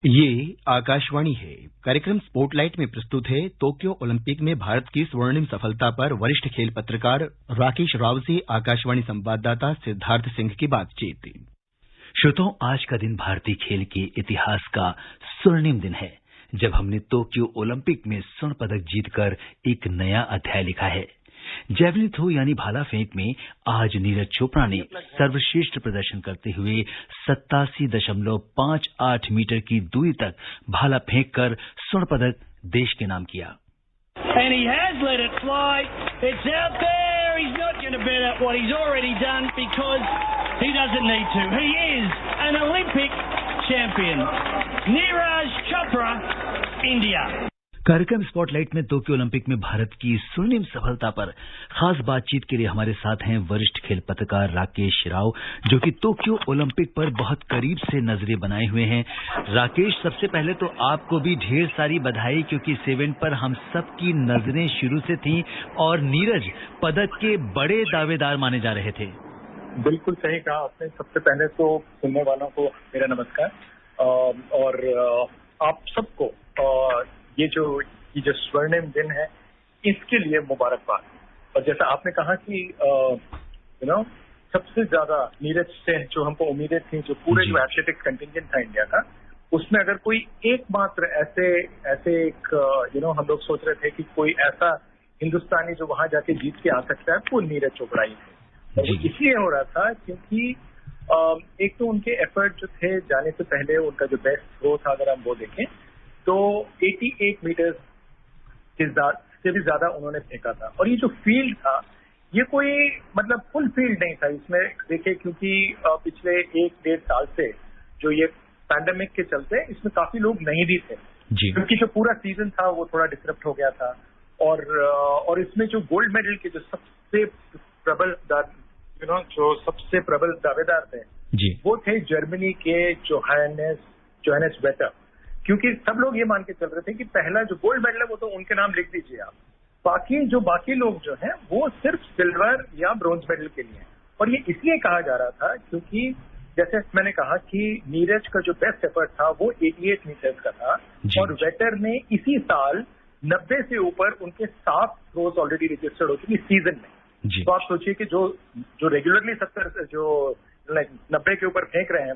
ये आकाशवाणी है। कार्यक्रम स्पॉटलाइट में प्रस्तुत है टोक्यो ओलंपिक में भारत की स्वर्णिम सफलता पर वरिष्ठ खेल पत्रकार राकेश राव से आकाशवाणी संवाददाता सिद्धार्थ सिंह की बातचीत। श्रोताओं, आज का दिन भारतीय खेल के इतिहास का स्वर्णिम दिन है, जब हमने टोक्यो ओलंपिक में स्वर्ण पदक जीतकर एक नया अध्याय लिखा है। जैवलिन थ्रो यानी भाला फेंक में आज नीरज चोपड़ा ने सर्वश्रेष्ठ प्रदर्शन करते हुए 87.58 मीटर की दूरी तक भाला फेंककर स्वर्ण पदक देश के नाम किया। And he has let it fly. It's out there. He's not going to bet at what he's already done because he doesn't need to. He is an Olympic champion. Neeraj Chopra, India. कार्यक्रम spotlight में Tokyo Olympic में भारत की स्वर्णिम सफलता पर खास बातचीत के लिए हमारे साथ हैं वरिष्ठ खेल पत्रकार राकेश राव, जो कि टोक्यो ओलंपिक पर बहुत करीब से नजरें बनाए हुए हैं। राकेश, सबसे पहले तो आपको भी ढेर सारी बधाई, क्योंकि इस इवेंट पर हम सबकी नजरें शुरू से थीं और नीरज पदक के बड़े दावेदार माने जा रहे थे। बिल्कुल सही कहा आपने। सबसे पहले तो सुनने वालों को मेरा नमस्कार और आप सबको ये जो स्वर्णिम दिन है इसके लिए मुबारकबाद। और जैसा आपने कहा कि सबसे ज्यादा नीरज से जो हमको उम्मीदें थी, जो पूरे जो एथलेटिक्स कंटिंजेंट था इंडिया का, उसमें अगर कोई एकमात्र ऐसे एक हम लोग सोच रहे थे कि कोई ऐसा हिंदुस्तानी जो वहां जाके जीत के आ सकता है, वो नीरज चोपड़ा ही थे। और इसलिए हो रहा था क्योंकि एक तो उनके एफर्ट जो थे जाने से पहले, उनका जो बेस्ट थ्रो था अगर हम वो देखें तो 88 मीटर से भी ज्यादा उन्होंने फेंका था। और ये जो फील्ड था ये कोई मतलब फुल फील्ड नहीं था इसमें, देखिए, क्योंकि पिछले 1-1.5 साल से जो ये पैंडेमिक के चलते इसमें काफी लोग नहीं भी थे, क्योंकि जो पूरा सीजन था वो थोड़ा डिस्टर्ब हो गया था। और इसमें जो गोल्ड मेडल के जो सबसे प्रबल दावेदार थे वो थे जर्मनी के जोहानेस वेटर, क्योंकि सब लोग ये मान के चल रहे थे कि पहला जो गोल्ड मेडल है वो तो उनके नाम लिख दीजिए आप, बाकी लोग जो हैं वो सिर्फ सिल्वर या ब्रोंज मेडल के लिए हैं। और ये इसलिए कहा जा रहा था क्योंकि जैसे मैंने कहा कि नीरज का जो बेस्ट एफर्ट था वो 88 मीटर्स का था और वेटर ने इसी साल 90 से ऊपर उनके 7 थ्रोज ऑलरेडी रजिस्टर्ड हो चुकी सीजन में। तो आप सोचिए कि जो रेगुलरली 90 के ऊपर फेंक रहे हैं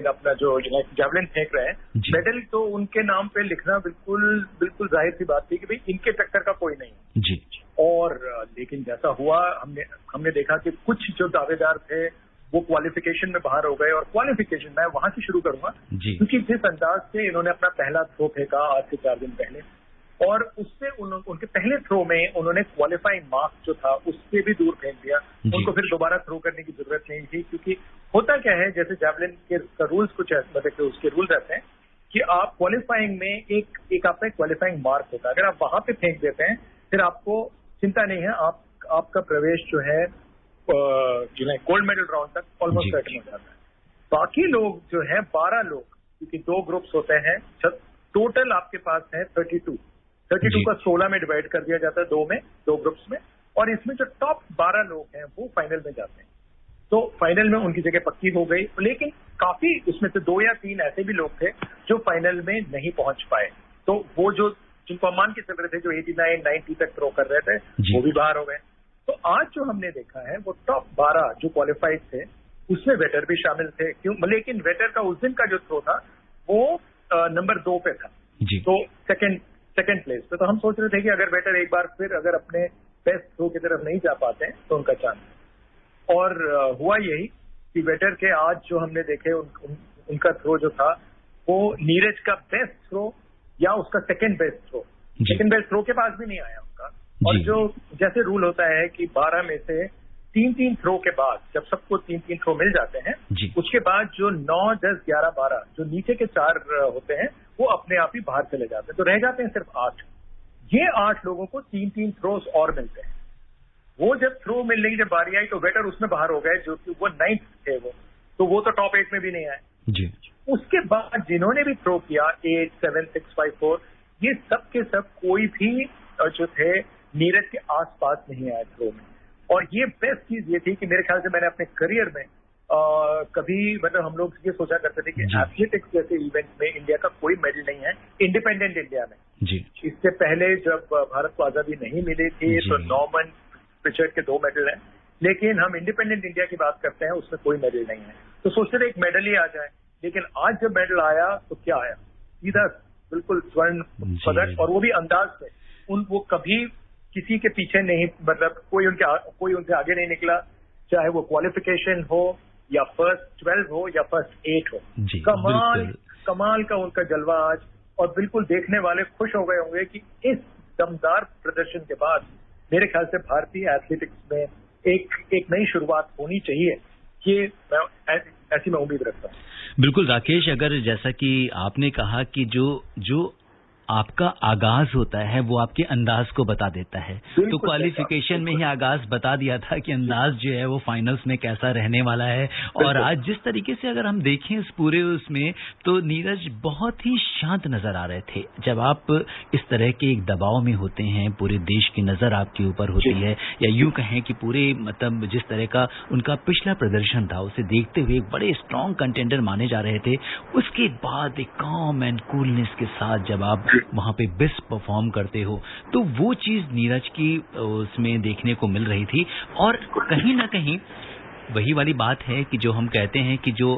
अपना जो जैवलिन फेंक रहे हैं, मेडल तो उनके नाम पे लिखना बिल्कुल जाहिर सी बात थी कि भाई इनके टक्कर का कोई नहीं जी। और लेकिन जैसा हुआ, हमने देखा कि कुछ जो दावेदार थे वो क्वालिफिकेशन में बाहर हो गए। और क्वालिफिकेशन मैं वहां से शुरू करूंगा क्योंकि जिस अंदाज से इन्होंने अपना पहला थ्रो फेंका आज से 4 दिन पहले, और उससे उनके पहले थ्रो में उन्होंने क्वालिफाइंग मार्क्स जो था उससे भी दूर फेंक दिया। उनको फिर दोबारा थ्रो करने की जरूरत नहीं थी, क्योंकि होता क्या है, जैसे जैवलिन के रूल्स कुछ मतलब उसके रूल रहते हैं कि आप क्वालिफाइंग में एक आपका क्वालिफाइंग मार्क होता है, अगर आप वहां पे फेंक देते हैं फिर आपको चिंता नहीं है, आपका प्रवेश जो है गोल्ड मेडल राउंड तक ऑलमोस्ट सर्टेन हो जाता है। बाकी लोग जो है 12 लोग, क्योंकि 2 ग्रुप्स होते हैं, टोटल आपके पास है 32 का 16 में डिवाइड कर दिया जाता है 2 ग्रुप्स में, और इसमें जो टॉप 12 लोग हैं वो फाइनल में जाते हैं। तो फाइनल में उनकी जगह पक्की हो गई, लेकिन काफी उसमें से 2 या 3 ऐसे भी लोग थे जो फाइनल में नहीं पहुंच पाए। तो वो जिनको हम मान के चल रहे थे, जो 89-90 तक थ्रो कर रहे थे, वो भी बाहर हो गए। तो आज जो हमने देखा है वो टॉप 12 जो क्वालिफाइड थे उसमें वेटर भी शामिल थे, लेकिन वेटर का उस दिन का जो थ्रो था वो नंबर 2 पे था, तो सेकेंड प्लेस पे। तो हम सोच रहे थे कि अगर वेटर एक बार फिर अगर अपने बेस्ट थ्रो की तरफ नहीं जा पाते हैं तो उनका चांस। और हुआ यही कि वेटर के आज जो हमने देखे उनका थ्रो जो था वो नीरज का बेस्ट थ्रो या उसका सेकेंड बेस्ट थ्रो के पास भी नहीं आया उनका। और जो जैसे रूल होता है कि 12 में से 3 थ्रो के बाद, जब सबको 3 थ्रो मिल जाते हैं, उसके बाद जो 9, 10, 11, 12 जो नीचे के 4 होते हैं वो अपने आप ही बाहर चले जाते हैं, तो रह जाते हैं सिर्फ 8। ये 8 लोगों को 3 थ्रोज और मिलते हैं। वो जब थ्रो मिलने की जब बारी आई तो वेटर उसमें बाहर हो गए, जो कि वो 9th थे, वो तो टॉप 8 में भी नहीं आए। उसके बाद जिन्होंने भी थ्रो किया 8, 7, 6, 5, 4, ये सब के सब कोई भी जो थे नीरज के आसपास नहीं आए थ्रो में। और ये बेस्ट चीज ये थी कि मेरे ख्याल से मैंने अपने करियर में कभी मतलब हम लोग ये सोचा करते थे कि एथलेटिक्स जैसे इवेंट में इंडिया का कोई मेडल नहीं है इंडिपेंडेंट इंडिया में। जी। इससे पहले जब भारत को आजादी नहीं मिली थी तो नॉर्मन पिचर्ड के 2 मेडल हैं, लेकिन हम इंडिपेंडेंट इंडिया की बात करते हैं उसमें कोई मेडल नहीं है। तो सोचते थे एक मेडल ही आ जाए, लेकिन आज जब मेडल आया तो क्या आया, सीधा बिल्कुल स्वर्ण पदक, और वो भी अंदाज से। वो कभी किसी के पीछे नहीं, मतलब कोई उनसे आगे नहीं निकला, चाहे वो क्वालिफिकेशन हो या फर्स्ट 12 हो या फर्स्ट 8 हो। कमाल का उनका जलवा आज, और बिल्कुल देखने वाले खुश हो गए होंगे कि इस दमदार प्रदर्शन के बाद मेरे ख्याल से भारतीय एथलेटिक्स में एक नई शुरुआत होनी चाहिए, कि ऐसी मैं उम्मीद रखता हूँ। बिल्कुल राकेश, अगर जैसा कि आपने कहा कि जो आपका आगाज होता है वो आपके अंदाज को बता देता है, तो क्वालिफिकेशन में ही आगाज बता दिया था कि अंदाज जो है वो फाइनल्स में कैसा रहने वाला है। और आज जिस तरीके से अगर हम देखें इस पूरे उसमें, तो नीरज बहुत ही शांत नजर आ रहे थे। जब आप इस तरह के एक दबाव में होते हैं, पूरे देश की नजर आपके ऊपर होती है, या यूं कहें कि पूरे मतलब जिस तरह का उनका पिछला प्रदर्शन था उसे देखते हुए एक बड़े स्ट्रॉन्ग कंटेंडर माने जा रहे थे, उसके बाद एक काम एंड कूलनेस के साथ जब आप वहां पे बेस्ट परफॉर्म करते हो, तो वो चीज नीरज की उसमें देखने को मिल रही थी। और कहीं ना कहीं वही वाली बात है कि जो हम कहते हैं कि जो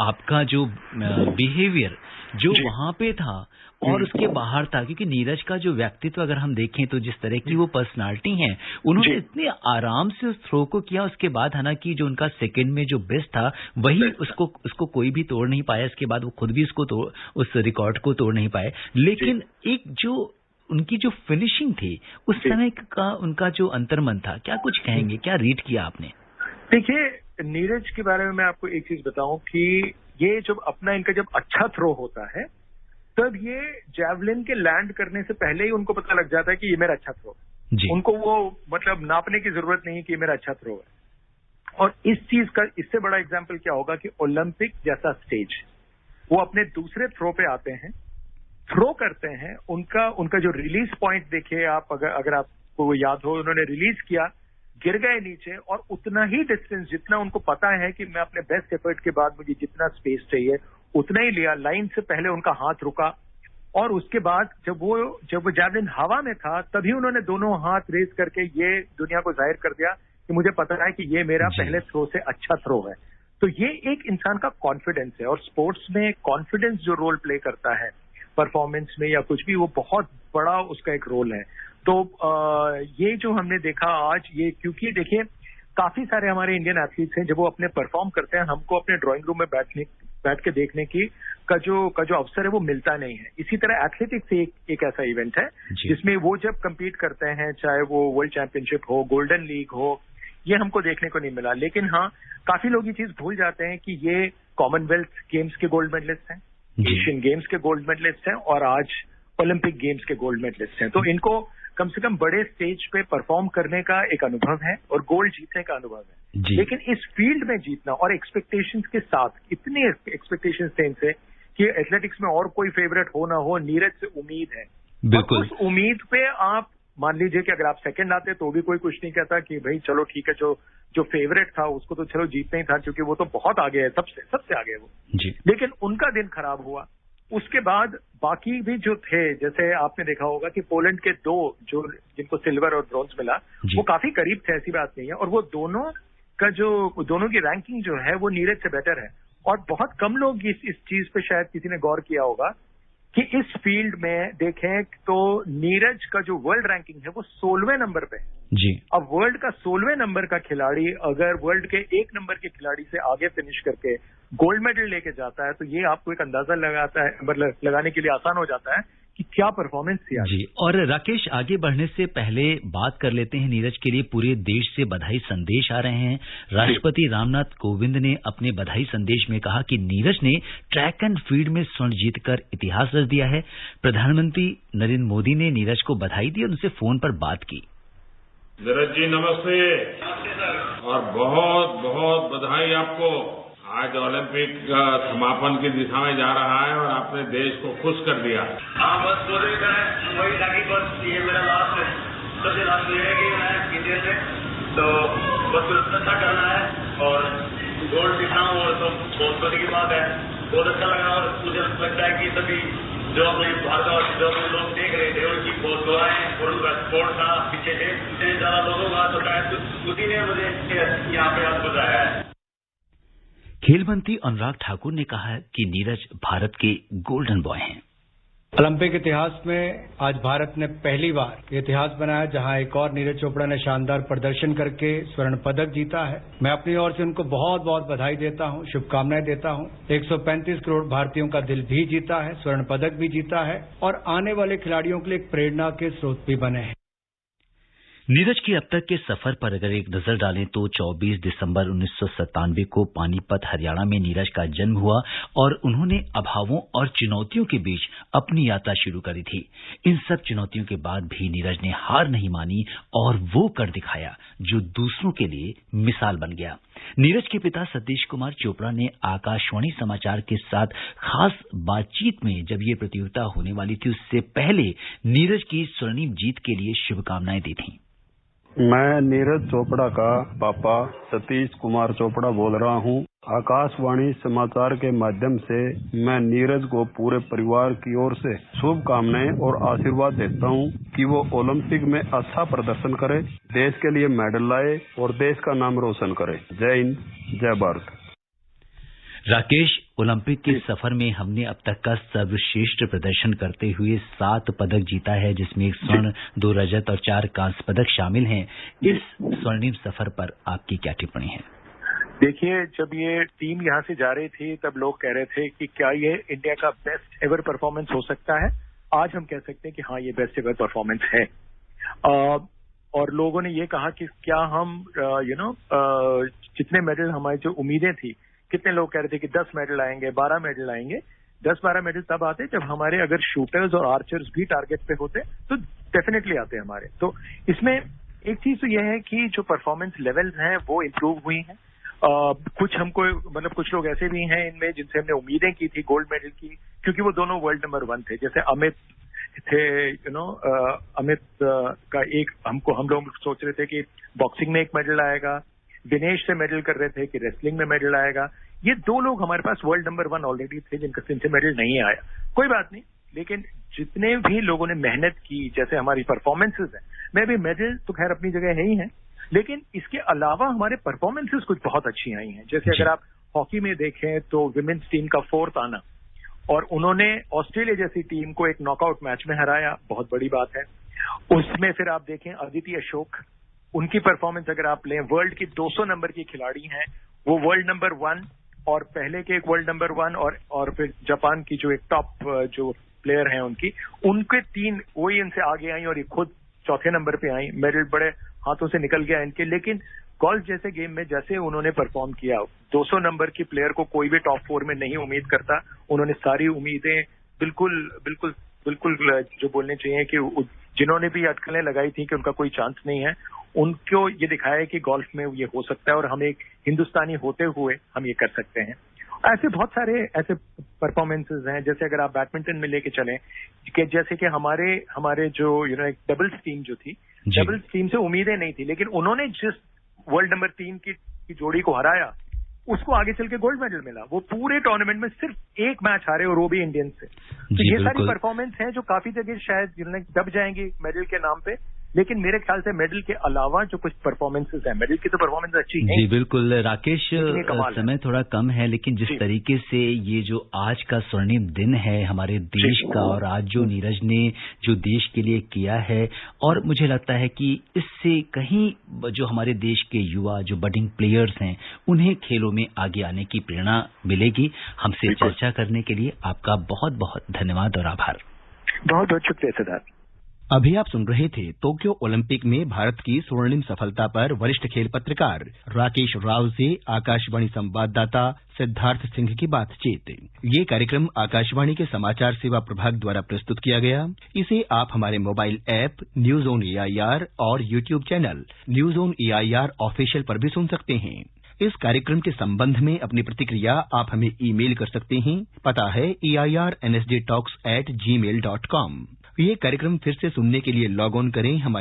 आपका जो बिहेवियर जो वहां पे था और उसके बाहर था, क्योंकि नीरज का जो व्यक्तित्व अगर हम देखें तो जिस तरह की वो पर्सनालिटी है, उन्होंने इतने आराम से उस थ्रो को किया। उसके बाद हालांकि जो उनका सेकंड में जो बेस्ट था वही उसको कोई भी तोड़ नहीं पाया। इसके बाद वो खुद भी उस रिकॉर्ड को तोड़ नहीं पाए, लेकिन एक जो उनकी जो फिनिशिंग थी उस समय का उनका जो अंतर्मन था, क्या कुछ कहेंगे, क्या रीड किया आपने? देखिए, नीरज के बारे में मैं आपको एक चीज बताऊं कि ये इनका जब अच्छा थ्रो होता है, तब ये जैवलिन के लैंड करने से पहले ही उनको पता लग जाता है कि ये मेरा अच्छा थ्रो है। उनको वो मतलब नापने की जरूरत नहीं कि ये मेरा अच्छा थ्रो है। और इस चीज का इससे बड़ा एग्जाम्पल क्या होगा कि ओलंपिक जैसा स्टेज, वो अपने दूसरे थ्रो पे आते हैं, थ्रो करते हैं, उनका जो रिलीज पॉइंट देखिए आप, अगर आपको याद हो, उन्होंने रिलीज किया, गिर गए नीचे, और उतना ही डिस्टेंस जितना उनको पता है कि मैं अपने बेस्ट एफर्ट के बाद मुझे जितना स्पेस चाहिए उतना ही लिया। लाइन से पहले उनका हाथ रुका, और उसके बाद जब वो जैवलिन हवा में था तभी उन्होंने दोनों हाथ रेज करके ये दुनिया को जाहिर कर दिया कि मुझे पता है कि ये मेरा पहले थ्रो से अच्छा थ्रो है। तो ये एक इंसान का कॉन्फिडेंस है, और स्पोर्ट्स में कॉन्फिडेंस जो रोल प्ले करता है परफॉर्मेंस में या कुछ भी, वो बहुत बड़ा उसका एक रोल है। तो ये जो हमने देखा आज, ये क्योंकि देखिए काफी सारे हमारे इंडियन एथलीट्स हैं जब वो अपने परफॉर्म करते हैं, हमको अपने ड्राइंग रूम में बैठ के देखने का जो अवसर है वो मिलता नहीं है। इसी तरह एथलेटिक्स एक ऐसा इवेंट है जिसमें वो जब compete करते हैं, चाहे वो वर्ल्ड चैंपियनशिप हो, गोल्डन लीग हो, ये हमको देखने को नहीं मिला। लेकिन हाँ, काफी लोग ये चीज भूल जाते हैं कि ये कॉमनवेल्थ गेम्स के गोल्ड मेडलिस्ट हैं, एशियन गेम्स के गोल्ड मेडलिस्ट हैं, और आज ओलंपिक गेम्स के गोल्ड मेडलिस्ट हैं। तो इनको कम से कम बड़े स्टेज पे परफॉर्म करने का एक अनुभव है और गोल्ड जीतने का अनुभव है। लेकिन इस फील्ड में जीतना और एक्सपेक्टेशंस के साथ, इतने एक्सपेक्टेशंस थे इनसे कि एथलेटिक्स में और कोई फेवरेट हो ना हो, नीरज से उम्मीद है। बिल्कुल। उस उम्मीद पे आप मान लीजिए कि अगर आप सेकंड आते तो भी कोई कुछ नहीं कहता कि भाई चलो ठीक है, जो फेवरेट था उसको तो चलो जीतना ही था, क्योंकि वो तो बहुत आगे है, सबसे आगे है वो। लेकिन उनका दिन खराब हुआ। उसके बाद बाकी भी जो थे, जैसे आपने देखा होगा कि पोलैंड के 2 जिनको सिल्वर और ब्रॉन्ज मिला, वो काफी करीब थे, ऐसी बात नहीं है। और वो दोनों की रैंकिंग जो है वो नीरज से बेटर है। और बहुत कम लोग इस चीज पे शायद किसी ने गौर किया होगा कि इस फील्ड में देखें तो नीरज का जो वर्ल्ड रैंकिंग है वो 16वें नंबर पे है। अब वर्ल्ड का 16वें नंबर का खिलाड़ी अगर वर्ल्ड के 1 नंबर के खिलाड़ी से आगे फिनिश करके गोल्ड मेडल लेके जाता है, तो ये आपको एक अंदाजा लगाने के लिए आसान हो जाता है कि क्या परफॉर्मेंस थी आज। और राकेश, आगे बढ़ने से पहले बात कर लेते हैं, नीरज के लिए पूरे देश से बधाई संदेश आ रहे हैं। राष्ट्रपति रामनाथ कोविंद ने अपने बधाई संदेश में कहा कि नीरज ने ट्रैक एंड फील्ड में स्वर्ण जीतकर इतिहास रच दिया है। प्रधानमंत्री नरेंद्र मोदी ने नीरज को बधाई दी और उनसे फोन पर बात की। नीरज जी नमस्ते, और बहुत बहुत बधाई आपको। आज ओलंपिक समापन की दिशा में जा रहा है और आपने देश को खुश कर दिया। हाँ, बस वही ताकि बस ये मेरा लास्ट है, सबसे लास्ट ये है कि मैं इंडिया से, तो बस अच्छा करना है। और गोल्ड जीतना वो तो बहुत बड़ी की बात है, बहुत अच्छा लगा। और मुझे लगता है कि सभी जो अपने भारत जो लोग देख रहे थे उनकी बहुत दुआएं और उनका सपोर्ट था पीछे से इतने ज्यादा लोगों का, तो शायद उसी ने मुझे यहाँ पे आज बताया है। खेल मंत्री अनुराग ठाकुर ने कहा कि नीरज भारत के गोल्डन बॉय हैं। ओलंपिक इतिहास में आज भारत ने पहली बार इतिहास बनाया जहां एक और नीरज चोपड़ा ने शानदार प्रदर्शन करके स्वर्ण पदक जीता है। मैं अपनी ओर से उनको बहुत बहुत बधाई देता हूं, शुभकामनाएं देता हूं। 135 करोड़ भारतीयों का दिल भी जीता है, स्वर्ण पदक भी जीता है और आने वाले खिलाड़ियों के लिए एक प्रेरणा के स्रोत भी बने हैं। नीरज के अब तक के सफर पर अगर एक नजर डालें तो 24 दिसंबर 1997 को पानीपत हरियाणा में नीरज का जन्म हुआ और उन्होंने अभावों और चुनौतियों के बीच अपनी यात्रा शुरू करी थी। इन सब चुनौतियों के बाद भी नीरज ने हार नहीं मानी और वो कर दिखाया जो दूसरों के लिए मिसाल बन गया। नीरज के पिता सतीश कुमार चोपड़ा ने आकाशवाणी समाचार के साथ खास बातचीत में जब ये प्रतियोगिता होने वाली थी उससे पहले नीरज की स्वर्णिम जीत के लिए शुभकामनाएं दी थी। मैं नीरज चोपड़ा का पापा सतीश कुमार चोपड़ा बोल रहा हूं। आकाशवाणी समाचार के माध्यम से मैं नीरज को पूरे परिवार की ओर से शुभकामनाएं और आशीर्वाद देता हूं कि वो ओलंपिक में अच्छा प्रदर्शन करे, देश के लिए मेडल लाए और देश का नाम रोशन करे। जय हिंद, जय भारत। राकेश, ओलंपिक के सफर में हमने अब तक का सर्वश्रेष्ठ प्रदर्शन करते हुए 7 पदक जीता है, जिसमें 1 स्वर्ण, 2 रजत और 4 कांस्य पदक शामिल हैं। इस स्वर्णिम सफर पर आपकी क्या टिप्पणी है? देखिए, जब ये टीम यहाँ से जा रही थी तब लोग कह रहे थे कि क्या ये इंडिया का बेस्ट एवर परफॉर्मेंस हो सकता है। आज हम कह सकते हैं कि हाँ, ये बेस्ट एवर परफॉर्मेंस है। और लोगों ने ये कहा कि क्या हम जितने मेडल, हमारी जो उम्मीदें थी, कितने लोग कह रहे थे कि 10 मेडल आएंगे, 12 मेडल आएंगे। 10-12 मेडल तब आते जब हमारे अगर शूटर्स और आर्चर्स भी टारगेट पे होते तो डेफिनेटली आते हमारे। तो इसमें एक चीज तो यह है कि जो परफॉर्मेंस लेवल्स हैं वो इम्प्रूव हुई हैं। कुछ हमको मतलब कुछ लोग ऐसे भी हैं इनमें जिनसे हमने उम्मीदें की थी गोल्ड मेडल की, क्योंकि वो दोनों वर्ल्ड नंबर 1 थे। जैसे अमित थे, अमित का एक हम लोग सोच रहे थे कि बॉक्सिंग में एक मेडल आएगा, दिनेश से मेडल कर रहे थे कि रेसलिंग में मेडल आएगा। ये 2 लोग हमारे पास वर्ल्ड नंबर 1 ऑलरेडी थे जिनसे मेडल नहीं आया। कोई बात नहीं, लेकिन जितने भी लोगों ने मेहनत की, जैसे हमारी परफॉर्मेंसेज हैं, मैं भी मेडल तो खैर अपनी जगह है ही हैं, लेकिन इसके अलावा हमारे परफॉर्मेंसेज कुछ बहुत अच्छी आई हैं। जैसे अगर आप हॉकी में देखें तो विमेन्स टीम का 4th आना और उन्होंने ऑस्ट्रेलिया जैसी टीम को एक नॉकआउट मैच में हराया, बहुत बड़ी बात है। उसमें फिर आप देखें अदिति अशोक, उनकी परफॉर्मेंस अगर आप लें, वर्ल्ड की 200 नंबर की खिलाड़ी हैं, वो वर्ल्ड नंबर 1 और पहले के एक वर्ल्ड नंबर 1 और फिर जापान की जो एक टॉप जो प्लेयर हैं उनके 3 वही इनसे आगे आई और ये खुद 4थे नंबर पे आई। मेडल बड़े हाथों से निकल गया इनके, लेकिन गोल्फ जैसे गेम में जैसे उन्होंने परफॉर्म किया, 200 नंबर की प्लेयर को कोई भी टॉप 4 में नहीं उम्मीद करता। उन्होंने सारी उम्मीदें बिल्कुल जो बोलने चाहिए कि जिन्होंने भी अटकलें लगाई थी कि उनका कोई चांस नहीं है, उनको ये दिखाया है कि गोल्फ में ये हो सकता है और हम एक हिंदुस्तानी होते हुए हम ये कर सकते हैं। ऐसे बहुत सारे ऐसे परफॉर्मेंसेज हैं। जैसे अगर आप बैडमिंटन में लेके चलें कि जैसे कि हमारे जो एक डबल्स टीम जो थी, डबल्स टीम से उम्मीदें नहीं थी, लेकिन उन्होंने जिस वर्ल्ड नंबर 3 की जोड़ी को हराया उसको आगे चल के गोल्ड मेडल मिला। वो पूरे टूर्नामेंट में सिर्फ एक मैच हारे और वो भी इंडियन से। तो ये सारी परफॉर्मेंस है जो काफी जगह शायद दब जाएंगी मेडल के नाम पे, लेकिन मेरे ख्याल से मेडल के अलावा जो कुछ परफॉर्मेंसेस हैं, मेडल की तो परफॉर्मेंस अच्छी है। जी बिल्कुल राकेश, समय थोड़ा कम है, लेकिन जिस तरीके से ये जो आज का स्वर्णिम दिन है हमारे देश का, और आज जो नीरज ने जो देश के लिए किया है, और मुझे लगता है कि इससे कहीं जो हमारे देश के युवा जो बडिंग प्लेयर्स हैं उन्हें खेलों में आगे आने की प्रेरणा मिलेगी। हमसे चर्चा करने के लिए आपका बहुत बहुत धन्यवाद और आभार। बहुत बहुत शुक्रिया सिद्धार्थ। अभी आप सुन रहे थे टोक्यो ओलंपिक में भारत की स्वर्णिम सफलता पर वरिष्ठ खेल पत्रकार राकेश राव से आकाशवाणी संवाददाता सिद्धार्थ सिंह की बातचीत। ये कार्यक्रम आकाशवाणी के समाचार सेवा प्रभाग द्वारा प्रस्तुत किया गया। इसे आप हमारे mobile app news on AIR और YouTube channel news on AIR official पर भी सुन सकते हैं। इस कार्यक्रम के संबंध में अपनी प्रतिक्रिया आप हमें ईमेल कर सकते हैं। पता है AIRNSDtalks@gmail.com। ये कार्यक्रम फिर से सुनने के लिए लॉग ऑन करें हमारे